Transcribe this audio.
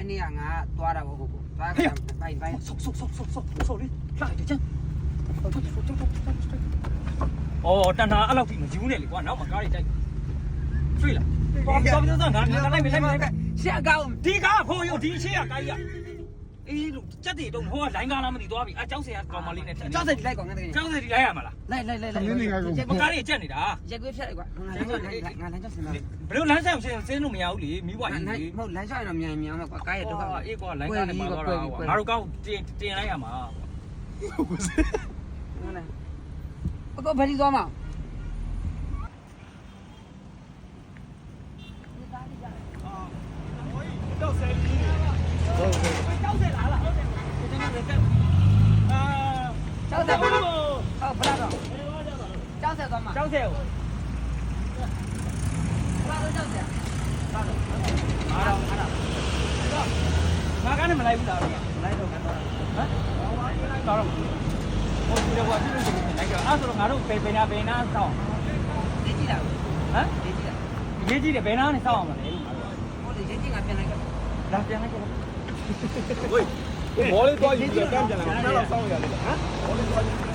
အဲ့နေ့ကငါသွားတာပေါ့ကိုသွားကြဘိုင်ဆုတ်လေးလိုက်တယ်ချမ်းအော်တန်တာအဲ့လောက်ထိမယူနဲ့လေကွာနောက်မှာကားတွေတိုက်တွေ့လားတော်တော်ငါလိုက်မယ်ရှက်ကောင်းဒီကားခိုးရုံဒီရှေ့ကကားကြီးအေးလို့စက်တွေတုံးဟိုကလိုင်းကားလားမသိသွားပြီအကြောက်စရာကောင်မလေးနဲ့ကြောက်စရာဒီလိုက်ကောင်ငါတကယ်ကြောက်စရာဒီလိုက်ရမှာလားလိုက်မကားတွေကြက်နေတာရက်ကွေးဖြတ်လိုက်ကွာငါလမ်းကြောက်စင်ပါဘယ်လိုလမ်းဆိုင်ဆင်းလို့မရဘူးလေမိဘကြီးလေမဟုတ်လမ်းလျှောက်ရင်တော့မြန်မှာကွာကားရတော့အေးကွာလိုင်းကားနဲ့ပါတော့တာငါတို့ကောင်းတင်လိုက်ရမှာအကောဘယ်ဒီသွားမှာကြောက်စဲကြီးကြောက်စဲလားဟုတ်တယ်ကြောက်စဲပါဟုတ်ဖလားတော့ကြောက်စဲသွားမှာကြောက်စဲကိုဖလားတော့ကြောက်စဲအားတော့ငါကနေမလိုက်ဘူးလားမလိုက်တော့ကတော့ဟမ်တော့ဟိုဒီတော့ဘာဖြစ်လို့ဒီလိုက်တော့အဲ့ဆိုတော့ငါတို့ဘယ်နာစောင့်ရေးကြည့်တာဟမ်ရေးကြည့်တယ်ဘယ်နာနဲ့စောင့်အောင်မလဲလို့ငါတို့ဟုတ်တယ်ရေးကြည့်ငါပြန်လိုက်တော့လာပြန်လိုက်ကြဝေးဘောလေးတော့ယူပြန်ပြန်လာတယ်တော့စောင့်ရတယ်ဟမ်ဘောလေးတော့